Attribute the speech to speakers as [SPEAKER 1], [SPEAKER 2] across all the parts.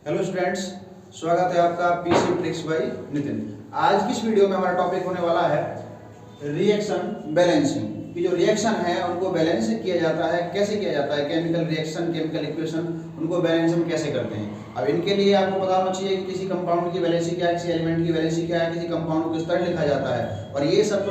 [SPEAKER 1] Hello students, स्वागत है आपका पीसी ट्रिक्स बाय नितिन। आज की इस वीडियो में हमारा टॉपिक होने वाला है रिएक्शन बैलेंसिंग। कि जो रिएक्शन है उनको बैलेंस किया जाता है, कैसे किया जाता है, केमिकल रिएक्शन, केमिकल इक्वेशन, उनको बैलेंस हम कैसे करते हैं। अब इनके लिए आपको पता होना चाहिए कि किसी कंपाउंड की वैलेंसी क्या है, किसी एलिमेंट की वैलेंसी क्या है, किसी कंपाउंड को किस तरह लिखा जाता है। और ये सब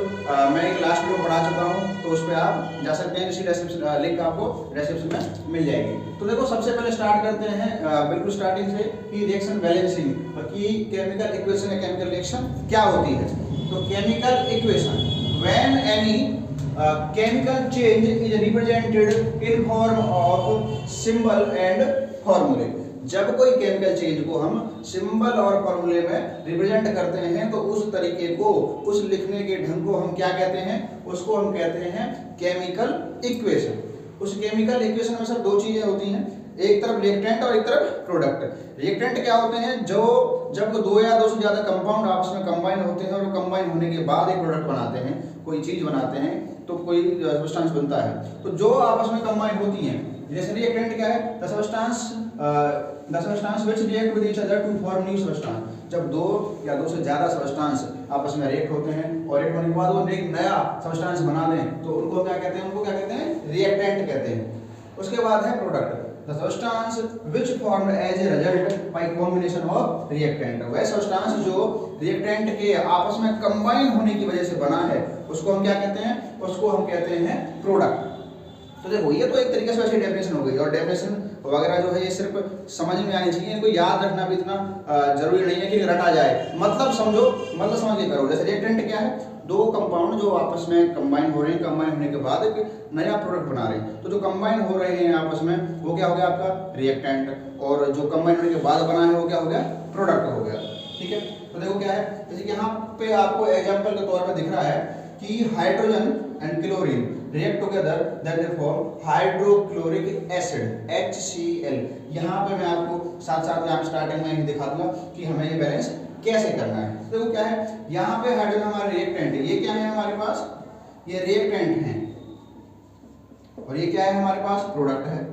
[SPEAKER 1] मैं एक लास्ट वीडियो पढ़ा चुका हूँ, तो उस पर आप जा सकते हैं। इसी डिस्क्रिप्शन लिंक आपको डिस्क्रिप्शन में मिल जाएगी। तो देखो, सबसे पहले स्टार्ट करते हैं बिल्कुल स्टार्टिंग से कि रिएक्शन बैलेंसिंग की केमिकल इक्वेशन या केमिकल रिएक्शन क्या होती है। तो chemical equation, when any chemical change is represented in form of symbol and formula। जब कोई केमिकल चेंज को हम सिंबल और फॉर्मूले में रिप्रेजेंट करते हैं तो उस तरीके को, उस लिखने के ढंग को हम क्या कहते हैं, उसको हम कहते हैं केमिकल इक्वेशन। उस केमिकल इक्वेशन में सब दो चीजें होती हैं, एक तरफ रिएक्टेंट और एक तरफ प्रोडक्ट। रिएक्टेंट क्या होते हैं, जो जब दो या दो से ज्यादा कंपाउंड आपस में कंबाइन होते हैं और कंबाइन होने के बाद एक प्रोडक्ट बनाते हैं, कोई चीज बनाते हैं, तो कोई सब्सटेंस बनता है। तो जो आपस में कंबाइन होती हैं, जैसे रिएक्टेंट क्या है, the substance which react with each other to form new substance. जब दो या दो से ज्यादा सब्सटेंस आपस में रिएक्ट होते हैं और रिएक्ट होने के बाद वो एक नया सब्सटेंस बना दें, तो उनको क्या कहते हैं, उनको क्या कहते हैं, रिएक्टेंट कहते हैं। उसके बाद है product, the substance which formed as a result by combination of reactant। वह सब्सटेंस जो रिएक्टेंट के आपस में कंबाइन होने की वजह से बना है, उसको हम क्या कहते हैं, उसको हम कहते हैं प्रोडक्ट। तो देखो, ये तो एक तरीके से वैसे डेफिनेशन हो गई, और डेफिनेशन वगैरह जो है ये सिर्फ समझ में आनी चाहिए, इनको याद रखना भी इतना जरूरी नहीं है कि रटा जाए। मतलब समझो, मतलब समझ के करो। जैसे रिएक्टेंट क्या है, दो कंपाउंड जो आपस में कंबाइन हो रहे हैं, कंबाइन होने के बाद एक नया प्रोडक्ट बना रहे हैं, तो जो कंबाइन हो रहे हैं आपस में वो क्या हो गया आपका रिएक्टेंट, और जो कंबाइन होने के बाद बना है वो क्या हो गया, प्रोडक्ट हो गया। ठीक है, तो देखो क्या है, जैसे कि यहाँ पे आपको एग्जांपल के तौर पे दिख रहा है कि hydrogen and chlorine react together then they form hydrochloric acid HCl। यहाँ पे मैं आपको साथ साथ यहाँ स्टार्टिंग में ही दिखा दूंगा कि हमें ये बैलेंस कैसे करना है। तो देखो क्या है, यहाँ पे हाइड्रोजन हमारा रिएक्टेंट है, ये क्या है हमारे पास, ये रिएक्टेंट है, और ये क्या है हमारे पास, प्रोडक्ट है।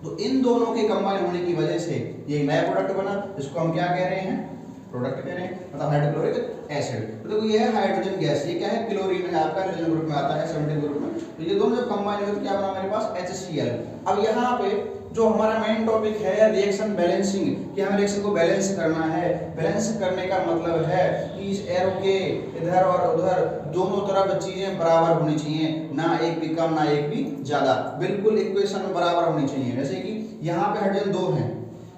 [SPEAKER 1] तो इन दोनों के कंबाइन होने की वजह से ये एक नया प्रोडक्ट बना, जिसको हम क्या कह रहे हैं, प्रोडक्ट कह रहे हैं, मतलब हाइड्रोक्लोरिक एसिड। तो देखो ये है हाइड्रोजन गैस, ये क्या है, क्लोरीन है आपका, हाइड्रोजन ग्रुप में आता है, 17 ग्रुप में। तो ये दोनों जब कंबाइन हुए तो क्या बना हमारे पास, HCl। अब यहाँ पे जो हमारा मेन टॉपिक है रिएक्शन बैलेंसिंग, कि हमें रिएक्शन को बैलेंस करना है। बैलेंस करने का मतलब है कि इस एरो के इधर और उधर दोनों तरफ चीजें बराबर होनी चाहिए, ना एक भी कम ना एक भी ज्यादा, बिल्कुल इक्वेशन में बराबर होनी चाहिए। जैसे कि यहाँ पे हाइड्रोजन 2 है,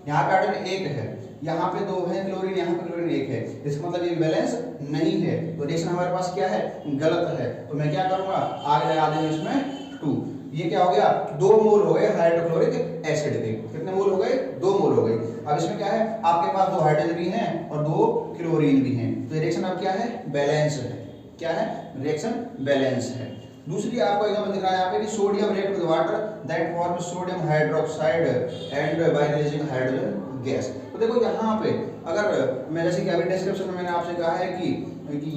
[SPEAKER 1] यहाँ पे हाइड्रोजन 1 है, यहाँ पे 2 है क्लोरीन, यहाँ पे क्लोरीन 1 है, इसका मतलब ये बैलेंस नहीं है, तो रिएक्शन हमारे पास क्या है, गलत है। तो मैं क्या करूंगा, आगे लगा देंगे इसमें 2। ये क्या हो गया, 2 मोल हो गए हाइड्रोक्लोरिक एसिड के। कितने मोल हो गए, 2 मोल हो गए। अब इसमें क्या है, आपके पास 2 हाइड्रोजन भी हैं और 2 क्लोरीन भी हैं, तो रिएक्शन अब क्या है, बैलेंस है। क्या है, रिएक्शन बैलेंस है। दूसरी आपको एग्जांपल दिख रहा है यहाँ पे कि sodium react with water that form sodium hydroxide and bye releasing hydrogen gas. तो देखो यहाँ पे अगर मैं, जैसे कि अभी डिस्क्रिप्शन में मैंने आपसे कहा है कि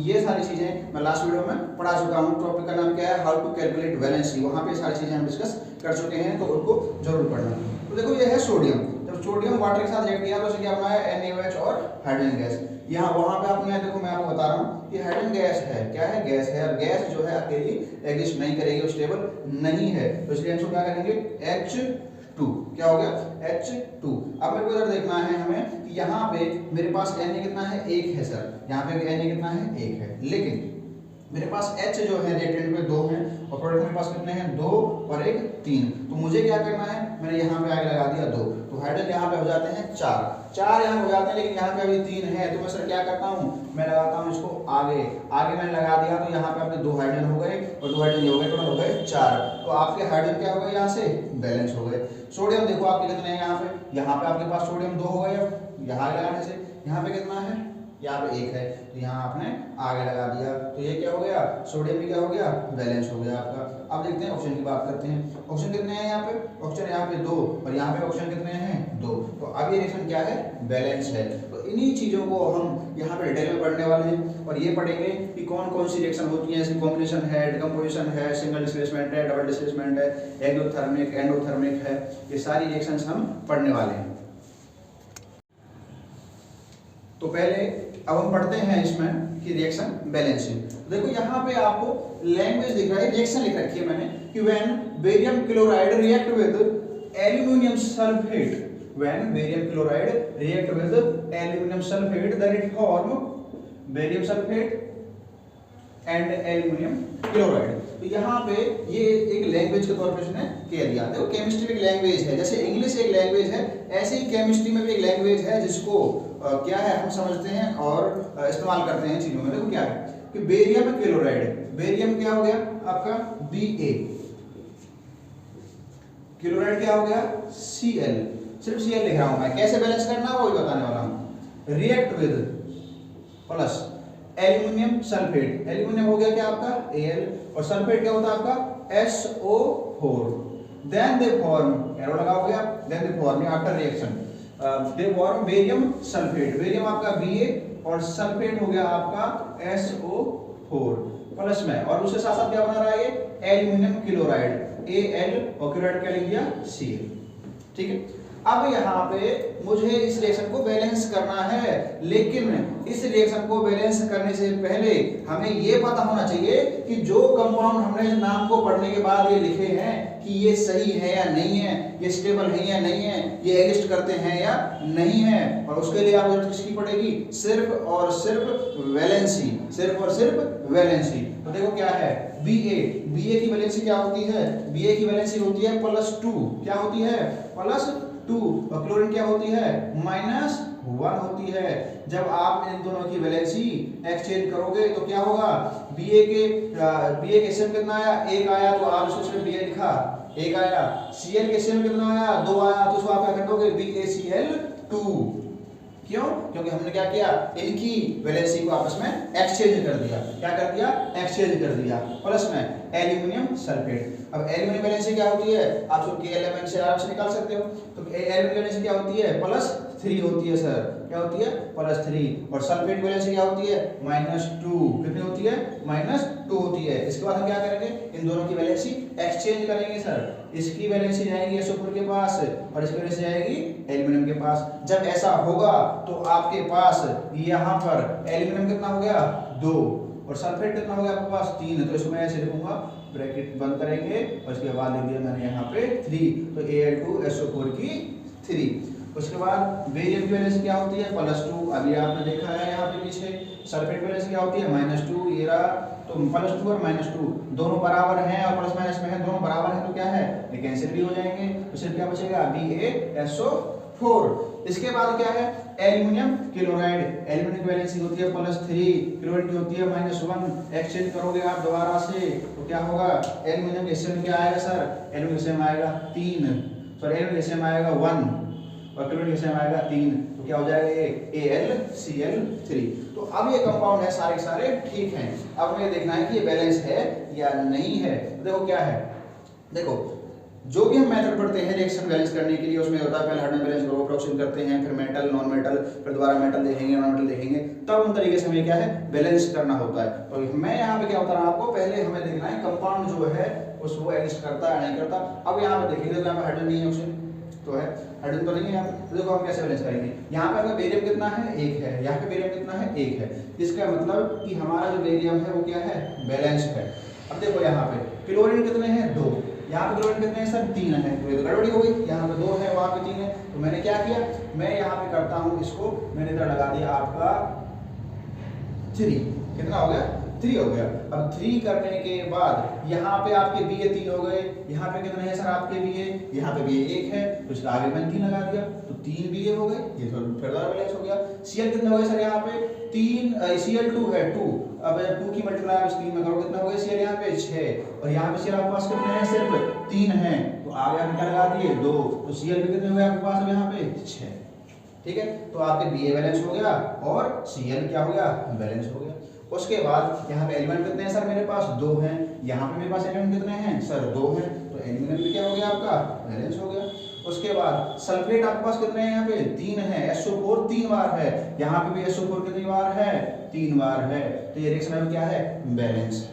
[SPEAKER 1] ये सारी चीजें मैं लास्ट वीडियो में पढ़ा चुका हूँ। टॉपिक का नाम क्या है, हाउ टू कैलकुलेट वैलेंसी, वहाँ पे सारी चीजें हम डिस्कस कर चुके हैं, तो उनको जरूर पढ़ना। तो देखो ये है सोडियम, जब सोडियम वाटर के साथ रिएक्ट किया तो उसे क्या बना है, NaOH और हाइड्रोजन गैस। यहाँ वहाँ पे आपने, देखो मैं आपको बता रहा हूँ कि हाइड्रोजन गैस है, क्या है, गैस है, और गैस जो है अकेली एग्जिस्ट नहीं करेगी, स्टेबल नहीं है, तो इसलिए हम क्या करेंगे, H2। क्या हो गया, H2। अब मेरे को इधर देखना है हमें कि यहाँ पे मेरे पास Na कितना है, 1 है सर, यहाँ पे Na कितना है, 1 है, लेकिन मेरे पास H जो है रिएक्टेंट में 2 है और प्रोडक्ट मेरे पास कितने हैं, 2 और 1 3। तो मुझे क्या करना है, मैंने यहाँ पे आगे लगा दिया 2, तो हाइड्रोजन यहाँ पे हो जाते हैं 4 यहाँ हो जाते हैं, लेकिन यहाँ पे अभी 3 है, तो मैं सर क्या करता हूँ, मैं लगाता हूँ इसको आगे मैंने लगा दिया, तो यहाँ पे आपके 2 हाइड्रोजन हो गए और 2 हाइड्रोजन हो गए, टोटल हो गए 4। तो आपके हाइड्रोजन क्या हो गए, यहाँ से बैलेंस हो गए। सोडियम देखो आपके कितने हैं, यहाँ पे आपके पास सोडियम 2 हो गए, अब यहाँ लगाने से यहाँ पे कितना है, यहाँ पे 1 है, तो यहाँ आपने आगे लगा दिया, तो ये क्या हो गया, सोडियम भी क्या हो गया, बैलेंस हो गया आपका। अब देखते हैं ऑप्शन की बात करते हैं। ऑप्शन कितने हैं यहाँ पे, ऑप्शन यहाँ पे 2 और यहाँ पे ऑप्शन कितने हैं, 2। तो अब ये रिएक्शन क्या है, बैलेंस है। तो इन्हीं चीजों को हम यहाँ पे डिटेल में पढ़ने वाले हैं और ये पढ़ेंगे कि कौन कौन सी रिएक्शन होती है, जैसे कॉम्बिनेशन है, डिकम्पोजिशन है, सिंगल डिस्प्लेसमेंट है, डबल डिस्प्लेसमेंट है, एक्सोथर्मिक एंडोथर्मिक है, ये सारी रिएक्शंस हम पढ़ने वाले हैं। तो पहले अब हम पढ़ते हैं इसमें कि रिएक्शन बैलेंसिंग। देखो यहाँ पे आपको लैंग्वेज दिख रहा है, रिएक्शन लिख रखी है मैंने कि when barium chloride react with aluminium sulphate, when barium chloride react with aluminium sulphate then it form barium sulphate and aluminium chloride. तो यहाँ पे ये एक लैंग्वेज के तौर पे इसने कह दिया। देखो केमिस्ट्री में एक लैंग्वेज है, जैसे इंग्लिश एक लैंग्वेज है, ऐसे ही केमिस्ट्री में भी एक लैंग्वेज है जिसको क्या है हम समझते हैं और इस्तेमाल करते हैं चीजों में। देखो क्या है कि बेरियम क्लोराइड, बेरियम क्या हो गया आपका Ba, क्लोराइड क्या हो गया Cl, सिर्फ Cl लिख रहा हूं मैं, कैसे बैलेंस करना है वो भी बताने वाला हूं। React with plus aluminium sulphate, aluminium हो गया क्या आपका Al और सल्फेट क्या होता है आपका SO4, then they form, arrow लगा हो गया, then they form after reaction they form barium sulphate, barium आपका Ba और सल्फेट हो गया आपका SO4 प्लस में, और उसके साथ साथ क्या बना रहा है ये एल्यूमिनियम क्लोराइड Al और क्लोराइड क्या लिख दिया Cl, ठीक है। अब यहाँ पे मुझे इस रिएक्शन को बैलेंस करना है, लेकिन इस रिएक्शन को बैलेंस करने से पहले हमें ये पता होना चाहिए कि जो कंपाउंड हमने नाम को पढ़ने के बाद ये लिखे हैं कि ये सही है या नहीं है, ये स्टेबल है या नहीं है, ये एग्जिस्ट करते हैं या नहीं है। और उसके लिए आपको किसकी पड़ेगी, सिर्फ और सिर्फ वैलेंसी, सिर्फ और सिर्फ वैलेंसी। तो देखो क्या है Ba की वैलेंसी क्या होती है, Ba की वैलेंसी होती है +2, क्या होती है +2, और क्लोरीन क्या होती है -1 होती है। जब आप इन दोनों की वैलेंसी एक्सचेंज करोगे तो क्या होगा, Ba के सेम कितना आया, 1 आया, तो आप इसको सिर्फ Ba लिखा 1 आया। Cl के सेम कितना आया, 2 आया, तो उसको आप क्या कर दोगे BaCl2। क्यों, क्योंकि हमने क्या किया, इनकी वैलेंसी को आपस में एक्सचेंज कर दिया। क्या कर दिया, एक्सचेंज कर दिया, प्लस में एल्यूमिनियम सल्फेट। अब एल्यूमिनियम वैलेंसी क्या होती है, आप सब KLMN से आराम से निकाल सकते हो। तो एल्यूमिनियम वैलेंसी क्या होती है, +3 होती है सर, क्या होती है +3, और सल्फेट वैलेंसी क्या होती है -2, कितनी होती है -2 होती है। इसके बाद हम क्या करेंगे, इन दोनों की वैलेंसी एक्सचेंज करेंगे सर, इसकी वैलेंसी जाएगी SO4 के पास और इसकी वैलेंसी जाएगी एल्यूमिनियम के पास। जब ऐसा होगा तो आपके पास यहाँ पर एल्यूमिनियम कितना हो गया 2 और सल्फेट कितना हो गया आपके पास 3, तो इसको मैं ऐसे लिखूंगा, ब्रैकेट बंद करेंगे और इसके बाद लिख दिया मैंने यहाँ पे 3, तो Al2SO4 की 3। उसके बाद बेरियम की वैलेंसी क्या होती है +2, अभी आपने देखा है यहाँ पे पीछे। सल्फेट की वैलेंसी क्या होती है -2, ये रहा, तो +2 और -2 दोनों बराबर हैं और प्लस माइनस में है, दोनों बराबर हैं, तो क्या है ये कैंसिल भी हो जाएंगे, तो सिर्फ क्या बचेगा BaSO4। इसके बाद क्या है एल्यूमिनियम क्लोराइड, एल्यूमिनियम की वैलेंसी होती है +3, क्लोराइड की होती है -1। एक्सचेंज करोगे आप दोबारा से तो क्या होगा, एल्यूमिनियम के सेम क्या आएगा सर, एल्यूमिनियम सेम आएगा 3, सॉरी एल्यूमिनियम के सेम आएगा 1 और क्लोरीन के सेम आएगा 3, तो क्या हो जाएगा ये AlCl3। तो अब ये कंपाउंड है सारे सारे ठीक हैं। अब हमें देखना है कि ये बैलेंस है या नहीं है। देखो क्या है, देखो जो भी हम मेथड पढ़ते हैं रिएक्शन बैलेंस करने के लिए, उसमें होता है पहले हाइड्रोजन बैलेंस ग्रुप अप्रोक्सीमेशन करते हैं, फिर मेटल नॉन मेटल, फिर दोबारा मेटल देखेंगे नॉन मेटल देखेंगे, तब उन तरीके से हमें क्या है बैलेंस करना होता है। तो मैं यहाँ पे क्या बता रहा हूँ आपको, पहले हमें देखना है कंपाउंड जो है उसको एग्जिस्ट करता है नहीं करता। अब यहाँ पे देखेंगे, तो यहाँ पे हाइड्रोजन नहीं है, ऑक्सीजन तो है, हाइड्रोजन तो नहीं है यहाँ पे, तो देखो हम कैसे बैलेंस करेंगे। यहाँ पे अगर बेरियम कितना है 1 है, यहाँ पे बेरियम कितना है 1 है, इसका मतलब कि हमारा जो बेरियम है वो क्या है बैलेंस है। अब देखो यहाँ पे क्लोरीन कितने हैं 2, यहाँ पे क्लोरीन कितने हैं सर 3 है, तो ये तो गड़बड़ी हो गई, यहाँ पे 2 है वहाँ पे 3 है। तो मैंने क्या किया, मैं यहाँ पे करता हूँ इसको, मैंने इधर लगा दिया आपका 3, कितना हो गया 3 हो गया। अब 3 करने के बाद यहाँ पे आपके Ba 3 हो गए, यहाँ पे कितने हैं सर आपके Ba, यहाँ पे Ba 1 है, तो इसका आगे मैंने 3 लगा दिया, तो 3 Ba हो गए, ये तो फिर बैलेंस हो गया। Cl कितने हो गए सर यहाँ पे 3, Cl2 है 2, अब 2 की मल्टीप्लाई आप 3 में करोगे कितना हो गया Cl यहाँ पे 6, और यहाँ पे Cl आपके पास कितने हैं सिर्फ 3 हैं, तो आगे आप क्या लगा दिए 2, तो Cl भी कितने हो गए आपके पास अब यहाँ पे 6, ठीक है, तो आपके Ba बैलेंस हो गया और Cl क्या हो गया, बैलेंस हो गया। उसके बाद यहाँ पे एलिमेंट कितने हैं सर, मेरे पास 2 हैं। यहाँ पे मेरे पास एलिमेंट कितने हैं सर, 2 हैं, तो एल्यूमिनियम भी क्या हो गया आपका, बैलेंस हो गया। उसके बाद सल्फेट आपके पास कितने हैं, यहाँ पे 3 है, SO4 3 बार है, यहाँ पे भी SO4 कितनी बार है, 3 बार है, तो ये रिएक्शन में क्या है, बैलेंस है।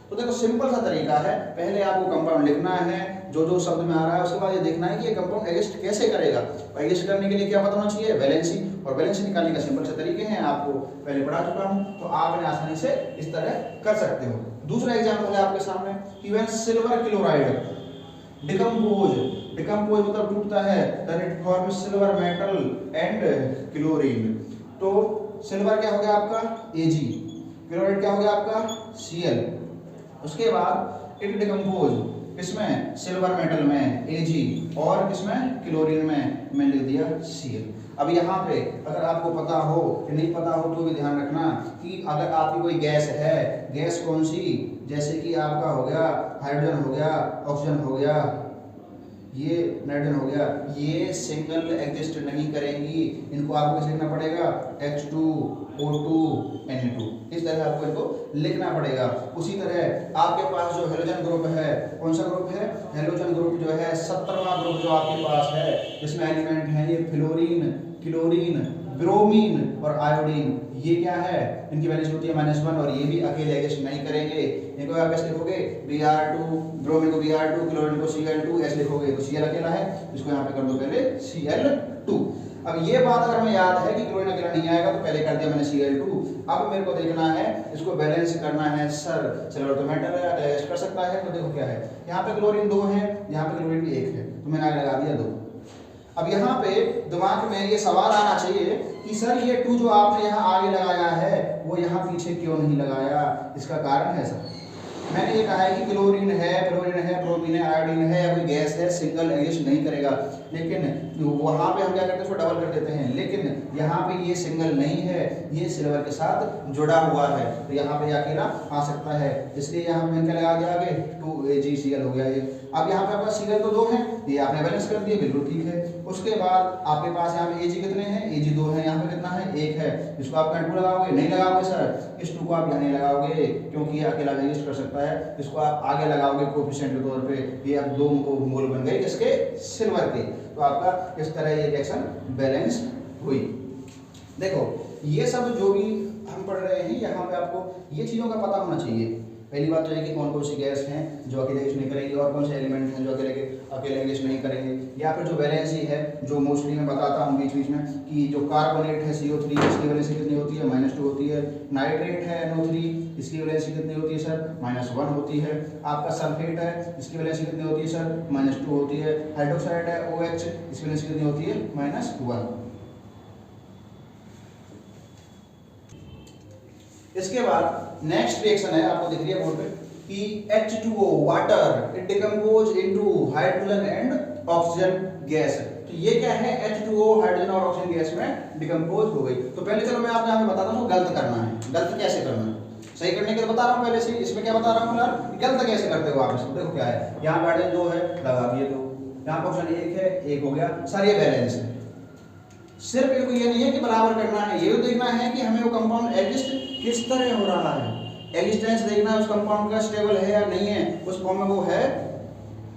[SPEAKER 1] तो देखो सिंपल सा तरीका है, पहले आपको कंपाउंड लिखना है जो जो शब्द में आ रहा है, उसके बाद ये देखना है कि ये कंपाउंड एग्जिस्ट कैसे करेगा। एग्जिस्ट करने के लिए क्या पता होना चाहिए, वैलेंसी, और वैलेंसी निकालने का सिंपल से तरीके हैं, आपको पहले पढ़ा चुका हूं, तो आप इन्हें आसानी से इस तरह कर सकते हो। दूसरा एग्जांपल है आपके सामने कि व्हेन सिल्वर क्लोराइड डिकम्पोज मतलब टूटता है, then it forms silver metal and chlorine. तो सिल्वर क्या हो गया आपका Ag, क्लोराइड क्या हो गया आपका Cl। उसके बाद इट डिकम्पोज इसमें सिल्वर मेटल में Ag और इसमें क्लोरीन में मैंने लिख दिया Cl। अब यहाँ पे अगर आपको पता हो कि नहीं पता हो तो भी ध्यान रखना कि अगर आपकी कोई गैस है, गैस कौन सी, जैसे कि आपका हो गया हाइड्रोजन हो गया, ऑक्सीजन हो गया, ये नाइट्रोजन हो गया, ये सिंगल एग्जिस्ट नहीं करेंगी, इनको आपको कैसे लिखना पड़ेगा, H2O2 Na2, इस तरह आपको इनको लिखना पड़ेगा। उसी तरह आपके पास जो हेलोजन ग्रुप है, कौन सा ग्रुप है, हेलोजन ग्रुप जो है 17वां ग्रुप जो आपके पास है, जिसमें एलिमेंट है ये फ्लोरीन, क्लोरीन, ब्रोमीन और आयोडीन, ये क्या है, इनकी वैल्यू होती है -1 और ये भी अकेले एग्जिस्ट नहीं करेंगे। इनको आप कैसे लिखोगे, Br2, ब्रोमीन को Br2, क्लोरीन को Cl2 ऐसे लिखोगे, तो Cl अकेला है, इसको यहाँ पे कर दो पहले Cl2। अब ये बात अगर हमें याद है कि क्लोरीन अकेला नहीं आएगा तो पहले कर दिया मैंने Cl2। अब मेरे को देखना है, इसको बैलेंस करना है सर, सिल्वर तो मेटल है, एग्जिस्ट कर सकता है, तो देखो क्या है, यहाँ पे क्लोरीन 2 है, यहाँ पे क्लोरीन भी 1 है, तो मैंने आगे लगा दिया 2। अब यहाँ पे दिमाग में ये सवाल आना चाहिए कि सर ये 2 जो आपने यहाँ आगे लगाया है वो यहाँ पीछे क्यों नहीं लगाया। इसका कारण है सर, मैंने ये कहा है कि क्लोरीन है, फ्लोरीन है, ब्रोमीन है, आयोडीन है, या कोई गैस है, सिंगल एग्जिस्ट नहीं करेगा, लेकिन वहां पे हम क्या करते हैं, उसको डबल कर देते हैं, लेकिन यहाँ पे ये सिंगल नहीं है, ये सिल्वर के साथ जुड़ा हुआ है, तो यहाँ पे अकेला आ सकता है, इसलिए यहाँ मैंने क्या लगा दिया आगे 2AgCl हो गया ये। अब यहाँ पे आपका Cl तो 2 है, ये आपने बैलेंस कर दिया, बिल्कुल ठीक है। उसके बाद आपके पास यहाँ पे Ag कितने हैं, Ag 2 है, यहाँ पे कितना है 1 है, इसको आप 2 लगाओगे, नहीं लगाओगे सर, इस 2 को आप यहाँ नहीं लगाओगे क्योंकि ये अकेला एग्जिस्ट कर सकता है, इसको आप आगे लगाओगे कोफिशिएंट के तौर पे, ये अब 2 मोल बन गए किसके, सिल्वर के, तो आपका इस तरह ये रिएक्शन बैलेंस हुई। देखो ये सब जो भी हम पढ़ रहे हैं यहाँ पे आपको ये चीज़ों का पता होना चाहिए। पहली बात तो है कि कौन कौन सी गैस हैं जो अकेले एग्जिस्ट नहीं करेंगे और कौन से एलिमेंट हैं जो अकेले एग्जिस्ट नहीं करेंगे, या फिर जो वैलेंसी है जो मोस्टली मैं बताता हूँ बीच बीच में कि जो कार्बोनेट है CO3 इसकी वैलेंसी कितनी होती है, -2 होती है। नाइट्रेट है NO3 इसकी वैलेंसी कितनी होती है सर, -1 होती है। आपका सल्फेट है इसकी वैलेंसी कितनी होती है सर, -2 होती है। हाइड्रोक्साइड है OH इसकी वैलेंसी कितनी होती है, -1। इसके बाद नेक्स्ट रिएक्शन है, आपको दिख रही है बोर्ड पे कि H2O water it decompose into hydrogen and oxygen gas. तो ये क्या है, H2O हाइड्रोजन और ऑक्सीजन गैस में डिकम्पोज हो गई। तो पहले चलो मैं आपको यहाँ पे बताता हूँ गलत करना है, गलत कैसे करना है, सही करने के लिए बता रहा हूँ पहले से। इसमें क्या बता रहा हूँ यार, गलत कैसे करते हो आप इसको। देखो क्या है, यहाँ पे हाइड्रोजन 2 है, लगा दिए 2, यहाँ पे ऑक्सीजन 1 है, 1 हो गया सर, ये बैलेंस है। सिर्फ इनको ये नहीं है कि बराबर करना है, ये भी देखना है कि हमें वो कंपाउंड एग्जिस्ट किस तरह हो रहा है, एग्जिस्टेंस देखना है उस कंपाउंड का, स्टेबल है या नहीं है, उस फॉर्म में वो है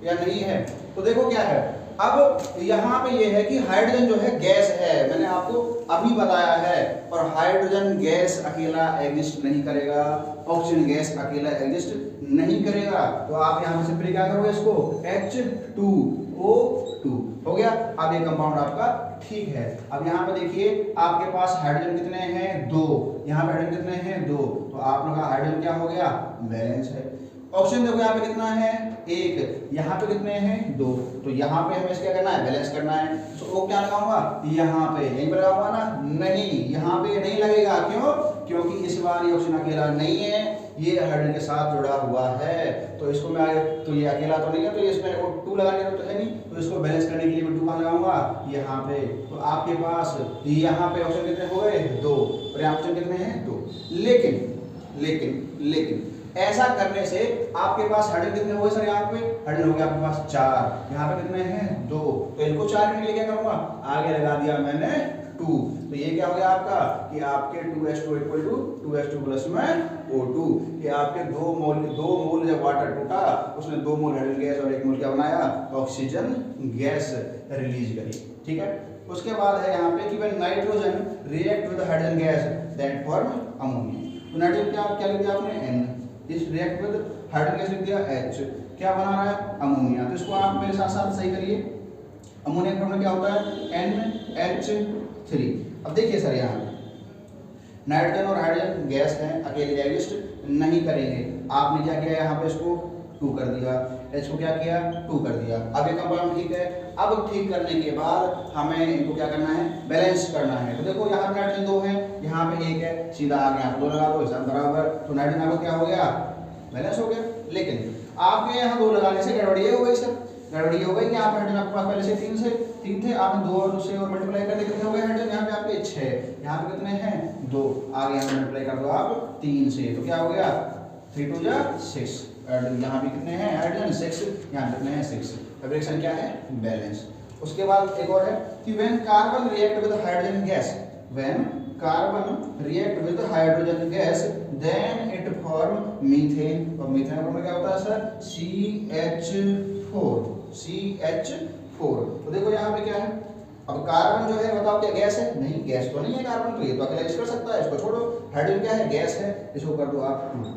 [SPEAKER 1] या नहीं है। तो देखो क्या है, अब यहाँ पे ये है कि हाइड्रोजन जो है गैस है, मैंने आपको अभी बताया है, और हाइड्रोजन गैस अकेला एग्जिस्ट नहीं करेगा, ऑक्सीजन गैस अकेला एग्जिस्ट नहीं करेगा। तो आप यहाँ पे सिंपली क्या करोगे, इसको H2O2 हो गया। अब ये कंपाउंड आपका ठीक है। अब यहाँ पे देखिए आपके पास हाइड्रोजन कितने हैं, 2, यहाँ पे हाइड्रोजन कितने हैं, 2, तो आप लोग का हाइड्रोजन क्या हो गया, बैलेंस है। ऑक्सीजन देखो यहाँ पे कितना है, 1, यहाँ पे कितने हैं, 2, तो यहाँ पे हमें क्या करना है, बैलेंस करना है। तो वो क्या लगाऊंगा, यहाँ पे, यहीं पे लगाऊंगा ना, नहीं यहाँ पे नहीं लगेगा, क्यों, क्योंकि इस बार ये ऑक्सीजन अकेला नहीं है, ये हाइड्रोजन के साथ जुड़ा हुआ है, तो इसको मैं तो ये अकेला तो नहीं है, तो इसमें 2 लगाने का तो है नहीं, तो इसको बैलेंस करने के लिए मैं 2 कहाँ लगाऊंगा, यहाँ पे। तो आपके पास यहाँ पे ऑक्सीजन कितने हो गए, 2, और यहाँ ऑक्सीजन कितने हैं, 2। लेकिन ऐसा करने से आपके पास हाइड्रोजन कितने हो गए सर, यहाँ पे हाइड्रोजन हो गया आपके पास 4, यहाँ पे कितने हैं, 2, तो इनको 4 के लिए क्या करूंगा, आगे लगा दिया मैंने 2। तो ये क्या हो गया आपका कि आपके 2H2 equal to 2H2 plus में O2। कि आपके दो मोल जब वाटर टूटा उसने 2 मोल हाइड्रोजन गैस और 1 मोल क्या बनाया, ऑक्सीजन गैस रिलीज करी। ठीक है, उसके बाद है यहाँ पे कि when nitrogen react with hydrogen gas that form ammonia. तो नाइट्रोजन क्या लिख दिया आपने N, इस रिएक्ट विद हाइड्रोजन गैस लिख दिया H, क्या बना रहा है अमोनिया। तो इसको आप मेरे साथ साथ सही करिए। अमोनिया का फॉर्मूला क्या होता है NH3। अब देखिए सर यहाँ नाइट्रोजन और हाइड्रोजन गैस है, अकेले एग्जिस्ट नहीं करेंगे। आपने क्या किया यहाँ पे इसको 2 कर दिया, H को क्या किया 2 कर दिया। अब ये कंपाउंड ठीक है। अब ठीक करने के बाद हमें इनको क्या करना है, बैलेंस करना है। तो देखो यहाँ पे नाइट्रोजन 2 है, यहाँ पे 1 है, सीधा आगे यहाँ 2 लगा दो, सब बराबर। तो नाइट्रोजन आपको क्या हो गया, बैलेंस हो गया। लेकिन आपके यहाँ 2 लगाने से गड़बड़ी हो गई सर, गड़बड़ी हो गई कि यहाँ पे हाइड्रोजन आपके पास पहले से 3 थे, आपने 2 और से और मल्टीप्लाई करके कितने हो गए हाइड्रोजन, यहाँ पे आपके 6, यहाँ पे कितने हैं 2, आगे यहाँ मल्टीप्लाई कर दो आप 3 से, तो क्या हो गया 3 2 जा 6। यहाँ भी कितने हैं हाइड्रोजन 6, यहाँ कितने हैं 6। अब रिएक्शन क्या है, बैलेंस। उसके बाद एक और है कि when carbon react with hydrogen gas, when carbon react with hydrogen gas then it form methane. और मीथेन का फॉर्मूला क्या होता है सर CH4। तो देखो यहाँ पे क्या है, अब कार्बन जो है बताओ क्या गैस है, नहीं गैस तो नहीं है कार्बन, तो ये तो अकेला कर सकता है, इसको छोड़ो। हाइड्रोजन क्या है, गैस है, इसको कर दो आप 2।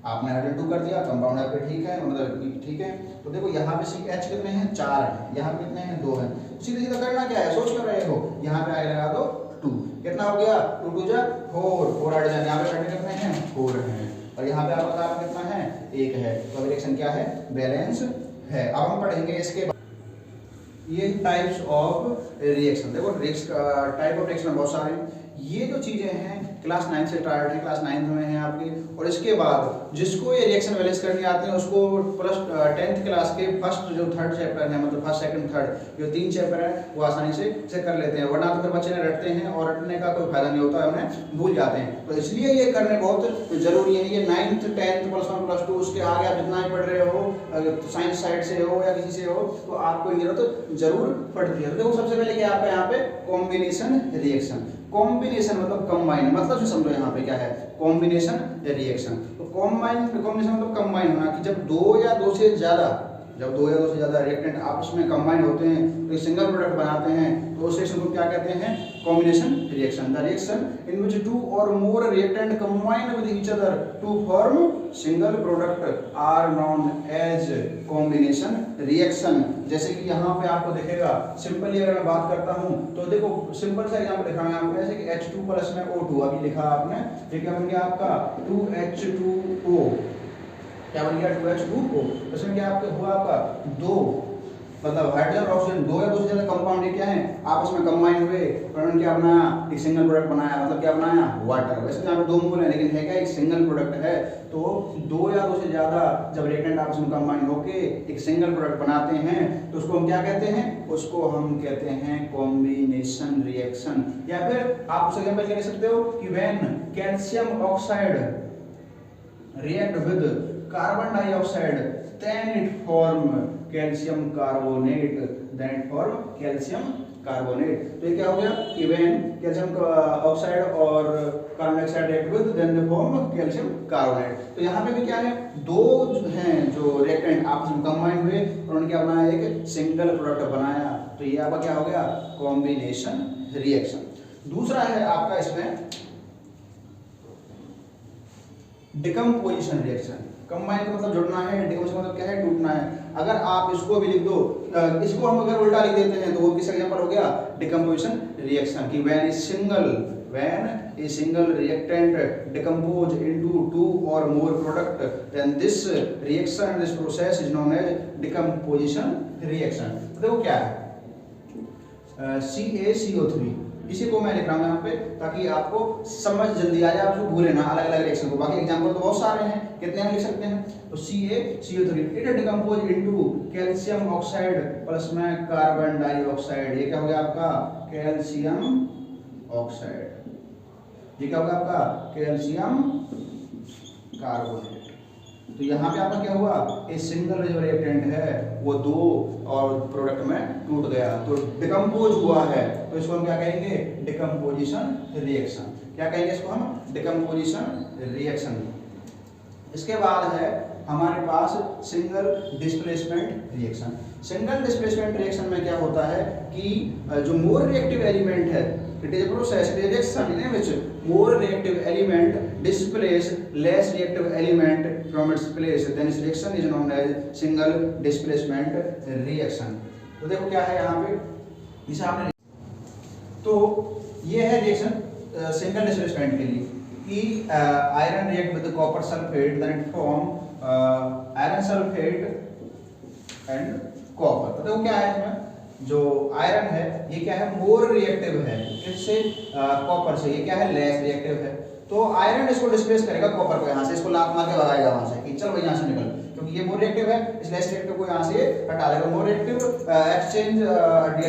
[SPEAKER 1] आपने हाइड्रोजन 2 कर दिया, कंपाउंड आपके ठीक है, मतलब ठीक है। तो देखो यहाँ पे CH कितने हैं 4 हैं, यहाँ पे कितने हैं 2 हैं। सीधे सीधा करना क्या है, सोच कर रहे हो, यहाँ पे आगे लगा दो 2, कितना हो गया 2 2 जा 4 हाइड्रोजन, यहाँ पे हाइड्रोजन कितने हैं 4 हैं, और यहाँ पे आपका कार्बन कितना है 1 है। तो रिएक्शन क्या है, बैलेंस है। अब हम पढ़ेंगे इसके ये टाइप्स ऑफ रिएक्शन। देखो टाइप ऑफ रिएक्शन बहुत सारे हैं। ये जो चीजें हैं क्लास 9 से स्टार्ट है, क्लास 9 में है आपकी, और इसके बाद जिसको ये रिएक्शन बैलेंस करने आते हैं उसको प्लस 10th क्लास के फर्स्ट जो 3rd चैप्टर है, मतलब फर्स्ट सेकंड थर्ड जो 3 चैप्टर है वो आसानी से कर लेते हैं, वरना तो फिर बच्चे ने रटते हैं और रटने का कोई फायदा नहीं होता है, उन्हें भूल जाते हैं। तो इसलिए ये करने बहुत जरूरी है। ये 9th 10th +1 +2 उसके आगे आप जितना ही पढ़ रहे हो, साइंस साइड से हो या किसी से हो, तो आपको ये जरूरत जरूर पड़ती है। देखो सबसे पहले क्या है यहाँ पे कॉम्बिनेशन रिएक्शन। कॉम्बिनेशन मतलब कंबाइन, मतलब से समझो यहाँ पे क्या है कॉम्बिनेशन रिएक्शन। तो कॉम्बिनेशन मतलब कंबाइन होना, कि जब 2 या 2 से ज्यादा रिएक्टेंट आपस में कंबाइन होते हैं तो सिंगल प्रोडक्ट बनाते हैं, तो उस रिएक्शन को क्या कहते हैं, combination reaction. The reaction in which 2 और more reactant combine with each other to form single product are known as combination reaction. जैसे कि यहाँ पे आपको दिखेगा, सिंपली अगर मैं बात करता हूँ तो देखो सिंपल सा एग्जांपल लिखा है आपको, जैसे कि H2 प्लस में O2 अभी लिखा आपने, ये क्या बन गया आपका 2H2O, क्या बन गया 2H2O। इसमें क्या आपके हुआ आपका 2, मतलब हाइड्रोजन और ऑक्सीजन 2 या 2 से ज्यादा कंपाउंड ये क्या है आपस में कंबाइन हुए, उन्होंने क्या बनाया, एक सिंगल प्रोडक्ट बनाया, मतलब क्या बनाया वाटर। वैसे यहाँ पे 2 मोल है लेकिन है क्या एक सिंगल प्रोडक्ट है। तो 2 या 2 से ज्यादा जब रिएक्टेंट आपस में कंबाइन होके एक सिंगल प्रोडक्ट बनाते हैं तो उसको हम क्या कहते हैं, उसको हम कहते हैं कॉम्बिनेशन रिएक्शन। या फिर आप उस एग्जांपल कह सकते हो कि when calcium oxide react with carbon dioxide then it form calcium carbonate, then it form calcium carbonate। तो ये क्या हो गया कि when calcium oxide और carbon dioxide react with then they form calcium carbonate। तो यहाँ पे भी क्या है, 2 हैं जो रिएक्टेंट आपस में कंबाइन हुए और उन्होंने क्या बनाया, एक सिंगल प्रोडक्ट बनाया। तो ये आपका क्या हो गया कॉम्बिनेशन रिएक्शन। दूसरा है आपका इसमें डिकम्पोजिशन रिएक्शन। कंबाइन का मतलब जुड़ना है, डिकम्पोजिशन मतलब क्या है टूटना है। अगर आप इसको भी लिख दो, इसको हम अगर उल्टा लिख देते हैं तो वो किस एग्जांपल हो गया डिकम्पोजिशन रिएक्शन। कि when a single reactant decompose into 2 और more product then this reaction this process is known as decomposition reaction. तो देखो क्या है CaCO3, इसी को मैं लिख रहा हूँ यहाँ पे ताकि आपको समझ जल्दी आ जाए, आप भूले ना अलग अलग रिएक्शन को। बाकी एग्जांपल तो बहुत सारे हैं, कितने हम लिख सकते हैं। तो CaCO3 it decompose into calcium oxide plus में कार्बन डाइऑक्साइड। ये क्या हो गया आपका कैल्शियम ऑक्साइड, ये क्या होगा आपका कैल्शियम कार्बोनेट। तो यहाँ पे आपका क्या हुआ, ये सिंगल जो रिएक्टेंट है वो 2 और प्रोडक्ट में टूट गया, तो डिकम्पोज हुआ है, तो इसको हम क्या कहेंगे, डिकम्पोजिशन रिएक्शन। क्या कहेंगे इसको हम, डिकम्पोजिशन रिएक्शन। इसके बाद है हमारे पास single displacement reaction. Single displacement reaction में क्या होता है कि जो मोर रिएक्टिव एलिमेंट है, it is a process reaction in which more reactive element displace less reactive element from its place, then this reaction is known as single displacement reaction. तो देखो क्या है यहाँ पे, इसे आपने, तो ये है रिएक्शन सिंगल डिस्प्लेसमेंट के लिए कि iron react with copper sulphate, then it form iron sulphate and copper. तो देखो क्या है इसमें, जो आयरन है ये क्या है, मोर रिएक्टिव है इससे कॉपर से, ये क्या है, लेस रिएक्टिव है। तो आयरन इसको डिस्प्लेस करेगा कॉपर को, यहाँ से इसको लात मार के भगाएगा वहां से कि चल भाई यहाँ से निकल, क्योंकि ये मोर रिएक्टिव है, इस लेस रिएक्टिव को यहाँ से हटा देगा। More reactive exchange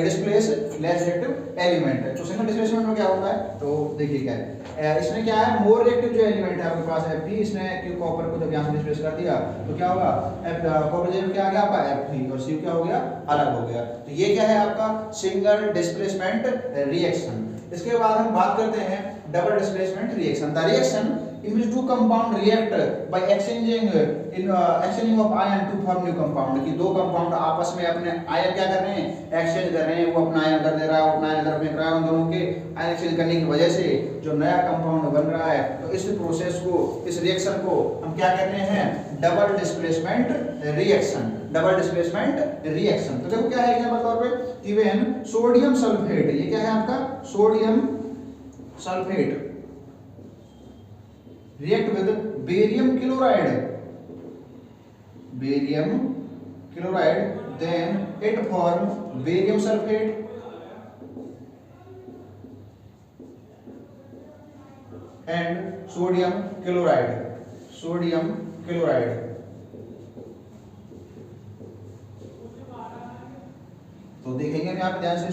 [SPEAKER 1] displace less reactive element है। तो सिंगल डिस्प्लेसमेंट में क्या होता है, तो देखिए क्या है, इसमें क्या है, मोर रिएक्टिव जो एलिमेंट है आपके पास Fe, इसने कॉपर को जब यहाँ से डिस्प्लेस कर दिया तो क्या होगा, कॉपर जब क्या आ गया आपका Fe और Cu क्या हो गया, अलग हो गया। तो ये क्या है आपका सिंगल डिस्प्लेसमेंट रिएक्शन। इसके बाद हम बात करते हैं double displacement reaction. The reaction in which two compound react by exchanging of ion to form new compound, कि दो कंपाउंड आपस में अपने आयन क्या कर रहे हैं, एक्सचेंज कर रहे हैं, वो अपना आयन अंदर दे रहा है, अपना आयन अंदर फेंक रहा है, उन दोनों के आयन एक्सचेंज करने की वजह से जो नया कंपाउंड बन रहा है, तो इस प्रोसेस को, इस रिएक्शन को हम क्या कहते हैं, double displacement reaction. Double displacement reaction. तो देखो क्या है एग्जांपल तौर पे, इवन सोडियम सल्फेट, ये क्या है आपका, sodium sulphate react with barium chloride, then it form barium sulfate and sodium chloride। तो देखेंगे हम यहाँ पे ध्यान से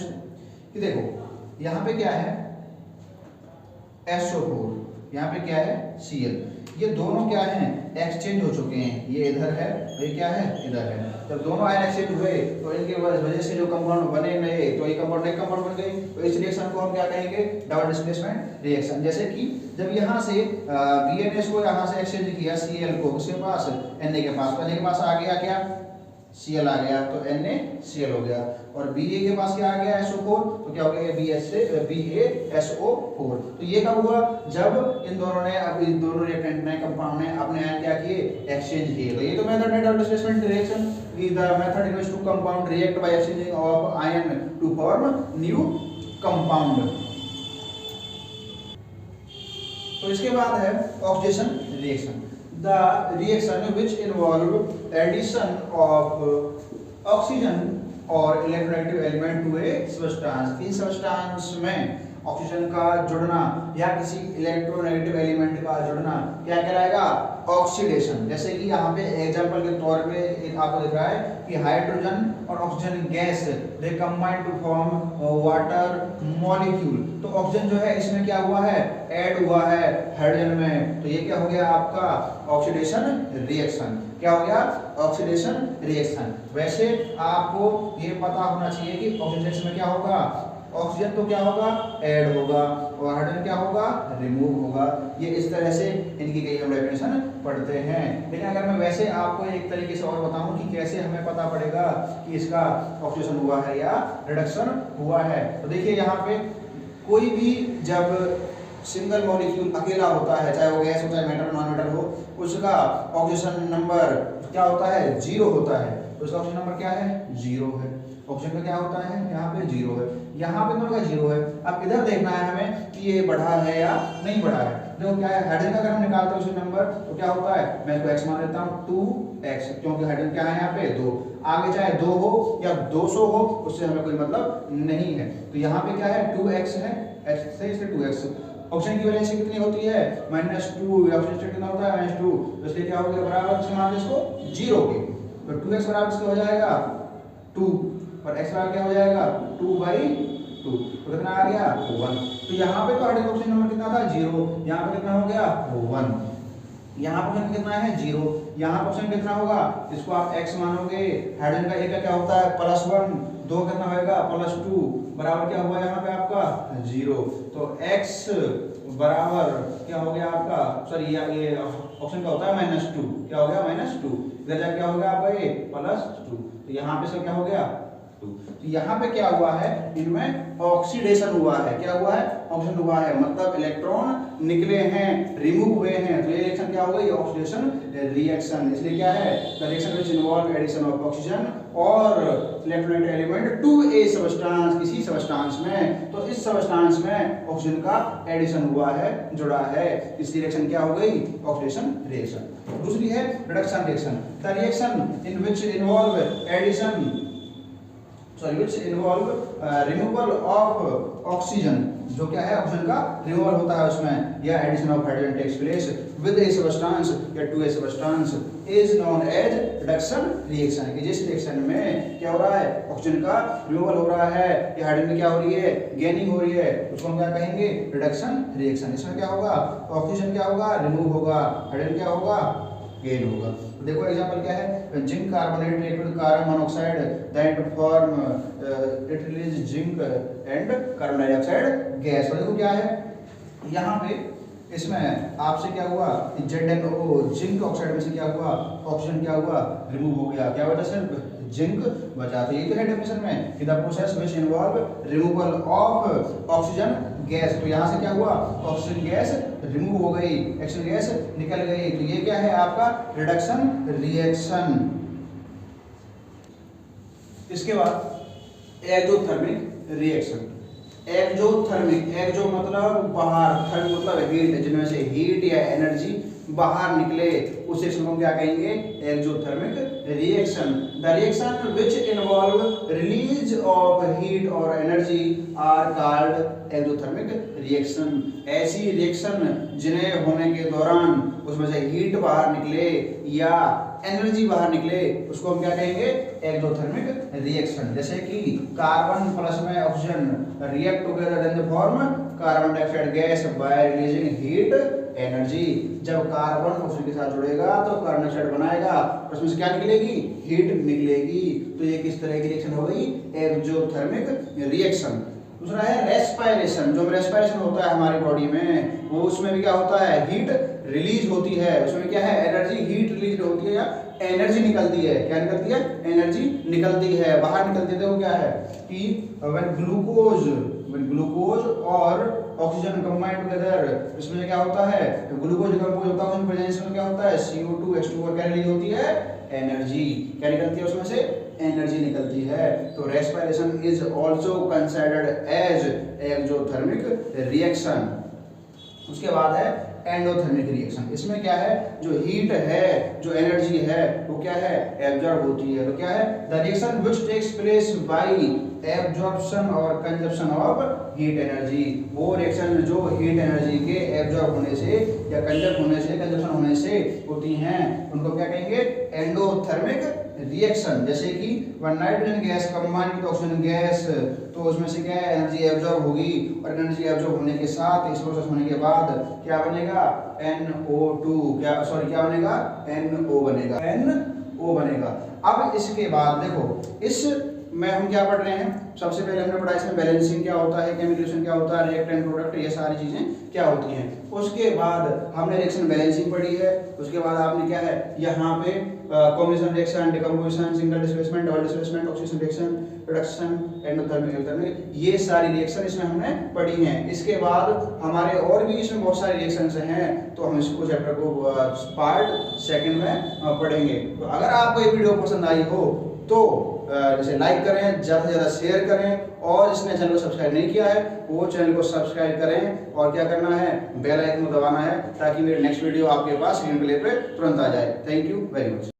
[SPEAKER 1] कि देखो यहाँ पे क्या है, SO4, यहाँ पे क्या है, Cl, ये दोनों क्या हैं, एक्सचेंज हो चुके हैं, ये इधर है और ये क्या है, इधर है। जब दोनों आयन एक्सचेंज हुए तो इनके वजह से जो कंपाउंड बने नए, तो ये कंपाउंड नए कंपाउंड बन गए, तो इस रिएक्शन को हम क्या कहेंगे, डबल डिस्प्लेसमेंट रिएक्शन। जैसे कि जब यहाँ से BNS को यहाँ से एक्सचेंज किया Cl को, किसके पास, Na के पास, तो Na के पास आ गया क्या, Cl आ गया, तो NaCl हो गया, और Ba के पास क्या आ गया, SO4, तो क्या हो गया, BaSO4। तो ये कब हुआ, जब इन दोनों ने, अब इन दोनों रिएक्टेंट ने, कंपाउंड ने अपने आयन क्या किए, एक्सचेंज किए। तो ये तो मेथड है double displacement reaction, the method in which two compound react by exchanging of ion to form new compound. तो इसके बाद है oxidation reaction. The reaction which involve addition of oxygen or electronegative element to a substance, इस substance में oxygen का जुड़ना या किसी इलेक्ट्रोनेगेटिव एलिमेंट का जुड़ना क्या कहलाएगा, ऑक्सीडेशन। जैसे कि यहाँ पे एग्जांपल के तौर पे एक आपको दिख रहा है कि हाइड्रोजन और oxygen gas they combine to form water molecule. तो ऑक्सीजन जो है इसमें क्या हुआ है, ऐड हुआ है हाइड्रोजन में, तो ये क्या हो गया आपका ऑक्सीडेशन रिएक्शन। क्या हो गया, ऑक्सीडेशन रिएक्शन। वैसे आपको ये पता होना चाहिए कि ऑक्सीडेशन में क्या होगा, ऑक्सीजन तो क्या होगा, ऐड होगा, और हाइड्रोजन क्या होगा, रिमूव होगा। ये इस तरह से इनकी कई हम डेफिनेशन पढ़ते हैं। लेकिन अगर मैं वैसे आपको एक तरीके से और बताऊं कि कैसे हमें पता पड़ेगा कि इसका ऑक्सीडेशन हुआ है या रिडक्शन हुआ है, तो देखिए यहाँ पे कोई भी जब सिंगल मॉलिक्यूल अकेला होता है, चाहे वो गैस हो चाहे मेटल नॉन मेटल हो, उसका ऑक्सीजन नंबर क्या होता है, 0 होता है। तो उसका ऑक्सीजन नंबर क्या है, 0 है। ऑक्सीजन का क्या होता है, यहाँ पे 0 है, यहाँ पे दोनों का 0 है। अब इधर देखना है हमें कि ये बढ़ा है या नहीं बढ़ा है। देखो क्या है, हाइड्रोजन का अगर हम निकालते हैं उसका नंबर तो क्या होता है, मैं इसको x मान लेता हूँ 2x, क्योंकि हाइड्रोजन क्या है यहाँ पे 2, आगे चाहे 2 हो या 200 हो उससे हमें कोई मतलब नहीं है। तो यहाँ पे क्या है 2x है, x से इसलिए 2x। ऑक्सीजन की वैलेंसी कितनी होती है, -2, ऑक्सीजन स्टेट कितना होता है, -2, तो इसलिए क्या हो गया, बराबर से मान इसको 0 के, तो 2x बराबर इसका हो जाएगा 2 और x बराबर क्या हो जाएगा 2/2, तो कितना आ गया 1। तो यहाँ पे तो हाइड्रोजन ऑक्सीजन नंबर कितना था 0, यहाँ पे कितना हो गया 1, यहाँ पे कितना है 0, यहाँ ऑप्शन कितना होगा, इसको आप x मानोगे, हाइड्रोजन का एक का क्या होता है +1, 2 कितना होएगा +2 बराबर क्या हुआ यहाँ पे आपका 0। तो x बराबर क्या हो गया आपका, सॉरी ये ऑप्शन का होता है -2, क्या हो गया -2, इधर जाके क्या हो गया आपका ये +2, तो यहाँ पे इसका क्या हो गया 2। तो यहाँ पे क्या हुआ है, इनमें ऑक्सीडेशन हुआ है, क्या हुआ है ऑक्सीडेशन हुआ है, मतलब इलेक्ट्रॉन निकले हैं, रिमूव हुए हैं, तो ये रिएक्शन क्या होगा, ये ऑक्सीडेशन रिएक्शन। इसलिए क्या है, the reaction which involve addition of oxygen और electrolyte element to a substance, किसी सबस्टेंस में, तो इस सबस्टेंस में ऑक्सीजन का एडिशन हुआ है, जुड़ा है, इस रिएक्शन क्या हो गई ऑक्सीडेशन रिएक्शन। दूसरी है reduction reaction, the reaction in which involve addition which involve removal of oxygen, जो क्या है ऑक्सीजन का रिमूवल होता है उसमें, या addition of hydrogen takes place with a substance या to a substance is known as reduction reaction. कि जिस रिएक्शन में क्या हो रहा है ऑक्सीजन का रिमूवल हो रहा है या हाइड्रोजन में क्या हो रही है गेनिंग हो रही है, उसको हम क्या कहेंगे रिडक्शन रिएक्शन। इसमें क्या होगा ऑक्सीजन क्या होगा रिमूव होगा, हाइड्रोजन क्या होगा गेन होगा। तो देखो एग्जांपल क्या है, zinc carbonate react with carbon monoxide that form it release zinc and carbon dioxide gas. तो देखो क्या है यहाँ पे इसमें आपसे क्या हुआ ZnO जिंक ऑक्साइड में से क्या हुआ ऑक्सीजन क्या हुआ रिमूव हो गया, क्या बचा सिर्फ जिंक बचा। तो ये तो है डेफिनेशन में कि the process which involve removal of oxygen gas. तो यहाँ से क्या हुआ ऑक्सीजन गैस रिमूव हो गई, ऑक्सीजन गैस निकल गई, तो ये क्या है आपका रिडक्शन रिएक्शन। इसके बाद एक्सोथर्मिक रिएक्शन। एक्सोथर्मिक, एक्सो मतलब बाहर, थर्म मतलब हीट, जिनमें से हीट या एनर्जी बाहर निकले उस रिएक्शन को हम क्या कहेंगे exothermic reaction. The reaction which involve release of heat और energy are called exothermic reaction. ऐसी रिएक्शन जिन्हें होने के दौरान उसमें से हीट बाहर निकले या एनर्जी बाहर निकले उसको हम क्या कहेंगे एक्सोथर्मिक रिएक्शन। जैसे कि कार्बन प्लस में oxygen react together in the form carbon dioxide gas bye releasing heat energy. जब कार्बन ऑक्सीजन के साथ जुड़ेगा तो कार्बन डाइऑक्साइड बनाएगा, उसमें से क्या निकलेगी हीट निकलेगी। तो ये किस तरह की रिएक्शन हो गई एक्सोथर्मिक रिएक्शन। दूसरा है रेस्पिरेशन। जो रेस्पिरेशन होता है हमारी बॉडी में वो उसमें भी क्या होता है हीट रिलीज होती है, उसमें क्या है एनर्जी हीट रिलीज होती है या एनर्जी निकलती है, क्या निकलती है एनर्जी निकलती है, बाहर निकलती है। तो क्या है कि व्हेन ग्लूकोज और ऑक्सीजन कंबाइन टुगेदर, इसमें क्या होता है ग्लूकोज कंपोज होता है, उसमें प्रेजेंस में क्या होता है CO2 H2 और क्या रिलीज होती है एनर्जी, क्या निकलती है उसमें से एनर्जी निकलती है। तो respiration is also considered as exothermic reaction. उसके बाद है एंडोथर्मिक रिएक्शन। इसमें क्या है जो हीट है जो एनर्जी है वो क्या है एब्जॉर्ब होती है। तो क्या है the reaction which takes place by absorption और कंजप्शन ऑफ हीट एनर्जी। वो रिएक्शन जो हीट एनर्जी के एब्जॉर्ब होने से या कंजप्शन होने से होती हैं उनको क्या कहेंगे एंडोथर्मिक रिएक्शन। जैसे कि one nitrogen gas combine with oxygen gas, तो उसमें से क्या है एनर्जी एब्जॉर्ब होगी और एनर्जी एब्जॉर्ब होने के साथ इस प्रोसेस होने के बाद क्या बनेगा NO2, क्या बनेगा NO बनेगा। अब इसके बाद देखो इस में हम क्या पढ़ रहे हैं, सबसे पहले हमने पढ़ा इसमें बैलेंसिंग क्या होता है, केमिकल क्या होता है, रिएक्टेंट प्रोडक्ट, ये सारी चीजें क्या होती हैं। उसके बाद हमने रिएक्शन बैलेंसिंग पढ़ी है। उसके बाद आपने क्या है यहाँ पे combination reaction, decomposition, single displacement, double displacement, oxidation reaction, reduction, endothermic, ये सारी रिएक्शन इसमें हमने पढ़ी हैं। इसके बाद हमारे और भी इसमें बहुत सारे रिएक्शंस हैं, तो हम इसको चैप्टर को पार्ट सेकंड में पढ़ेंगे। तो अगर आपको ये वीडियो पसंद आई हो तो जैसे लाइक करें, ज़्यादा से ज़्यादा शेयर करें, और जिसने चैनल को सब्सक्राइब नहीं किया है वो चैनल को सब्सक्राइब करें, और क्या करना है बेल आइकन को दबाना है ताकि मेरी नेक्स्ट वीडियो आपके पास स्क्रीन प्ले पे तुरंत आ जाए। Thank you very much.